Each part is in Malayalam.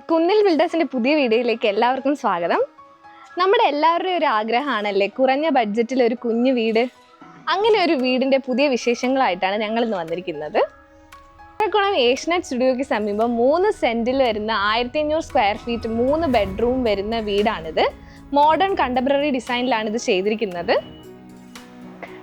കുന്നിൽ ബിൽഡേഴ്സിൻ്റെ പുതിയ വീഡിയോയിലേക്ക് എല്ലാവർക്കും സ്വാഗതം. നമ്മുടെ എല്ലാവരുടെയും ഒരു ആഗ്രഹമാണല്ലേ കുറഞ്ഞ ബഡ്ജറ്റിൽ ഒരു കുഞ്ഞു വീട്. അങ്ങനെ ഒരു വീടിൻ്റെ പുതിയ വിശേഷങ്ങളായിട്ടാണ് ഞങ്ങളിന്ന് വന്നിരിക്കുന്നത്. കോട്ടക്കുളം ഏഷ്യനെറ്റ് സ്റ്റുഡിയോയ്ക്ക് സമീപം 3 സെൻറ്റിൽ വരുന്ന 1500 സ്ക്വയർ ഫീറ്റ് 3 ബെഡ്റൂം വരുന്ന വീടാണിത്. മോഡേൺ കണ്ടംപററി ഡിസൈനിലാണ് ഇത് ചെയ്തിരിക്കുന്നത്.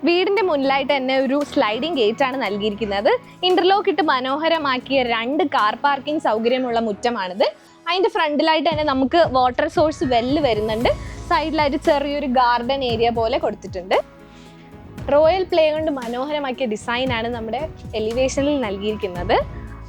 വീടിൻ്റെ മുന്നിലായിട്ട് തന്നെ ഒരു സ്ലൈഡിംഗ് ഗേറ്റ് ആണ് നൽകിയിരിക്കുന്നത്. ഇന്റർലോക്ക് ഇട്ട് മനോഹരമാക്കിയ 2 കാർ പാർക്കിംഗ് സൗകര്യമുള്ള മുറ്റമാണിത്. അതിൻ്റെ ഫ്രണ്ടിലായിട്ട് തന്നെ നമുക്ക് വാട്ടർ സോഴ്സ് വെല്ല് വരുന്നുണ്ട്. സൈഡിലായിട്ട് ചെറിയൊരു ഗാർഡൻ ഏരിയ പോലെ കൊടുത്തിട്ടുണ്ട്. റോയൽ പ്ലേ കൊണ്ട് മനോഹരമാക്കിയ ഡിസൈനാണ് നമ്മുടെ എലിവേഷനിൽ നൽകിയിരിക്കുന്നത്.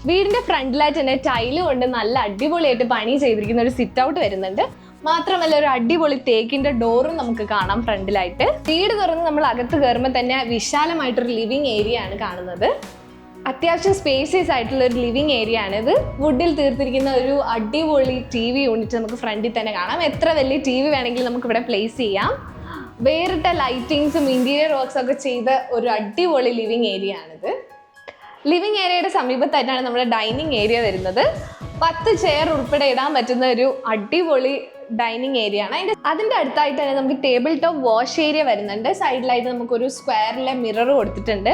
വീടിൻ്റെ ഫ്രണ്ടിലായിട്ട് തന്നെ ടൈല് കൊണ്ട് നല്ല അടിപൊളിയായിട്ട് പണി ചെയ്തിരിക്കുന്ന ഒരു സിറ്റ് ഔട്ട് വരുന്നുണ്ട്. മാത്രമല്ല ഒരു അടിപൊളി തേക്കിൻ്റെ ഡോറും നമുക്ക് കാണാം ഫ്രണ്ടിലായിട്ട്. വീട് തുറന്ന് നമ്മൾ അകത്ത് കയറുമ്പോൾ തന്നെ വിശാലമായിട്ടൊരു ലിവിങ് ഏരിയ ആണ് കാണുന്നത്. അത്യാവശ്യം സ്പേസിയസ് ആയിട്ടുള്ള ഒരു ലിവിങ് ഏരിയ ആണിത്. വുഡിൽ തീർത്തിരിക്കുന്ന ഒരു അടിപൊളി TV യൂണിറ്റ് നമുക്ക് ഫ്രണ്ടിൽ തന്നെ കാണാം. എത്ര വലിയ TV വേണമെങ്കിലും നമുക്ക് ഇവിടെ പ്ലേസ് ചെയ്യാം. വേറിട്ട ലൈറ്റിങ്സും ഇന്റീരിയർ വർക്ക്സ് ഒക്കെ ചെയ്ത ഒരു അടിപൊളി ലിവിങ് ഏരിയ ആണിത്. ലിവിങ് ഏരിയയുടെ സമീപത്തായിട്ടാണ് നമ്മുടെ ഡൈനിങ് ഏരിയ വരുന്നത്. 10 ചെയർ ഉൾപ്പെടെ ഇടാൻ പറ്റുന്ന ഒരു അടിപൊളി ഡൈനിങ് ഏരിയ ആണ്. അതിൻ്റെ അടുത്തായിട്ട് തന്നെ നമുക്ക് ടേബിൾ ടോപ്പ് വാഷ് ഏരിയ വരുന്നുണ്ട്. സൈഡിലായിട്ട് നമുക്കൊരു സ്ക്വയറിലെ മിറർ കൊടുത്തിട്ടുണ്ട്.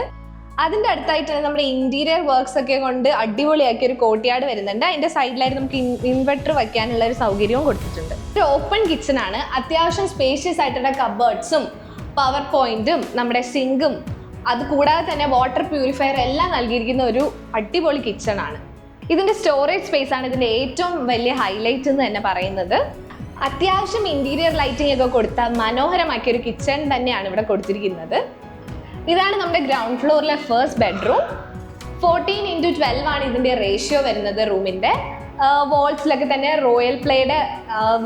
അതിൻ്റെ അടുത്തായിട്ട് തന്നെ നമ്മുടെ ഇന്റീരിയർ വർക്ക്സ് ഒക്കെ കൊണ്ട് അടിപൊളിയാക്കിയ ഒരു കോർട്ട്യാർഡ് വരുന്നുണ്ട്. അതിൻ്റെ സൈഡിലായിട്ട് നമുക്ക് ഇൻവെർട്ടർ വയ്ക്കാനുള്ള ഒരു സൗകര്യവും കൊടുത്തിട്ടുണ്ട്. ഒരു ഓപ്പൺ കിച്ചൺ ആണ്. അത്യാവശ്യം സ്പേഷ്യസ് ആയിട്ടുള്ള കബേർഡ്സും പവർ പോയിന്റും നമ്മുടെ സിങ്കും അത് കൂടാതെ തന്നെ വാട്ടർ പ്യൂരിഫയർ എല്ലാം നൽകിയിരിക്കുന്ന ഒരു അടിപൊളി കിച്ചൺ ആണ്. ഇതിൻ്റെ സ്റ്റോറേജ് സ്പേസ് ആണ് ഇതിൻ്റെ ഏറ്റവും വലിയ ഹൈലൈറ്റ് എന്ന് തന്നെ പറയുന്നത്. അത്യാവശ്യം ഇന്റീരിയർ ലൈറ്റിംഗ് ഒക്കെ കൊടുത്ത മനോഹരമാക്കിയ ഒരു കിച്ചൺ തന്നെയാണ് ഇവിടെ കൊടുത്തിരിക്കുന്നത്. ഇതാണ് നമ്മുടെ ഗ്രൗണ്ട് ഫ്ലോറിലെ ഫസ്റ്റ് ബെഡ്റൂം. 14:12 ആണ് ഇതിൻ്റെ റേഷ്യോ വരുന്നത്. റൂമിൻ്റെ വാൾസിലൊക്കെ തന്നെ റോയൽ പ്ലേയുടെ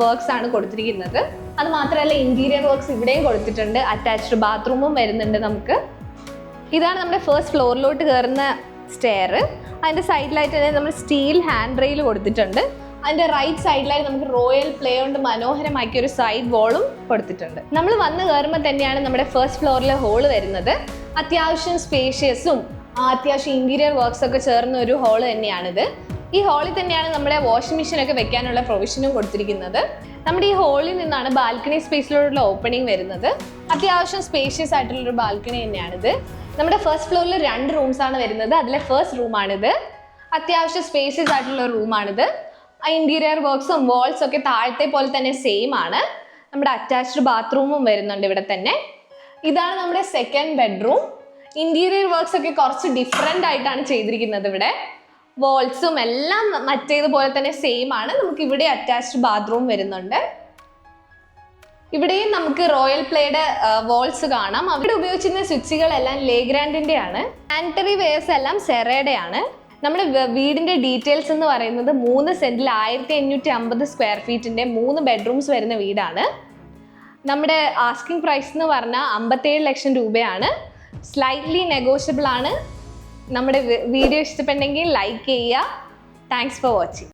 വർക്ക്സ് ആണ് കൊടുത്തിരിക്കുന്നത്. അത് മാത്രമല്ല ഇന്റീരിയർ വർക്ക്സ് ഇവിടെയും കൊടുത്തിട്ടുണ്ട്. അറ്റാച്ച്ഡ് ബാത്റൂമും വരുന്നുണ്ട് നമുക്ക്. ഇതാണ് നമ്മുടെ ഫസ്റ്റ് ഫ്ലോറിലോട്ട് കയറുന്ന സ്റ്റെയർ. അതിൻ്റെ സൈഡിലായിട്ട് തന്നെ നമ്മൾ സ്റ്റീൽ ഹാൻഡ് റെയിൽ കൊടുത്തിട്ടുണ്ട്. അതിൻ്റെ റൈറ്റ് സൈഡിലായി നമുക്ക് റോയൽ പ്ലേ കൊണ്ട് മനോഹരമാക്കിയ ഒരു സൈഡ് വാളും കൊടുത്തിട്ടുണ്ട്. നമ്മൾ വന്ന് കയറുമ്പോൾ തന്നെയാണ് നമ്മുടെ ഫസ്റ്റ് ഫ്ലോറിലെ ഹോള് വരുന്നത്. അത്യാവശ്യം സ്പേഷ്യസും അത്യാവശ്യം ഇന്റീരിയർ വർക്ക്സ് ഒക്കെ ചേർന്ന ഒരു ഹോള് തന്നെയാണിത്. ഈ ഹോളിൽ തന്നെയാണ് നമ്മുടെ വാഷിംഗ് മെഷീനൊക്കെ വെക്കാനുള്ള പ്രൊവിഷനും കൊടുത്തിരിക്കുന്നത്. നമ്മുടെ ഈ ഹോളിൽ നിന്നാണ് ബാൽക്കണി സ്പേസിലോട്ടുള്ള ഓപ്പണിംഗ് വരുന്നത്. അത്യാവശ്യം സ്പേഷ്യസ് ആയിട്ടുള്ളൊരു ബാൽക്കണി തന്നെയാണിത്. നമ്മുടെ ഫസ്റ്റ് ഫ്ലോറിൽ 2 റൂംസ് ആണ് വരുന്നത്. അതിലെ ഫസ്റ്റ് റൂമാണിത്. അത്യാവശ്യം സ്പേഷ്യസ് ആയിട്ടുള്ള റൂമാണിത്. ഇന്റീരിയർ വർക്ക്സും വാൾസും ഒക്കെ താഴത്തെ പോലെ തന്നെ സെയിം ആണ്. നമ്മുടെ അറ്റാച്ച്ഡ് ബാത്റൂമും വരുന്നുണ്ട് ഇവിടെ തന്നെ. ഇതാണ് നമ്മുടെ സെക്കൻഡ് ബെഡ്റൂം. ഇന്റീരിയർ വർക്ക്സ് ഒക്കെ കുറച്ച് ഡിഫറെൻ്റ് ആയിട്ടാണ് ചെയ്തിരിക്കുന്നത്. ഇവിടെ വാൾസും എല്ലാം മറ്റേതുപോലെ തന്നെ സെയിം ആണ്. നമുക്ക് ഇവിടെ അറ്റാച്ച്ഡ് ബാത്റൂം വരുന്നുണ്ട്. ഇവിടെയും നമുക്ക് റോയൽ പ്ലേയുടെ വാൾസ് കാണാം. അവിടെ ഉപയോഗിച്ചിരുന്ന സ്വിച്ചുകളെല്ലാം ലേഗ്രാൻഡിൻ്റെ ആണ്. സാനിറ്ററി വെയർസ് എല്ലാം സെറയുടെ ആണ്. നമ്മുടെ വീടിൻ്റെ ഡീറ്റെയിൽസ് എന്ന് പറയുന്നത് 3 സെൻറ്റിൽ 1550 സ്ക്വയർ ഫീറ്റിൻ്റെ 3 ബെഡ്റൂംസ് വരുന്ന വീടാണ്. നമ്മുടെ ആസ്കിംഗ് പ്രൈസ് എന്ന് പറഞ്ഞാൽ 57 ലക്ഷം രൂപയാണ്. സ്ലൈറ്റ്ലി നെഗോഷ്യബിൾ ആണ്. നമ്മുടെ വീഡിയോ ഇഷ്ടപ്പെട്ടെങ്കിൽ ലൈക്ക് ചെയ്യുക. Thanks for watching.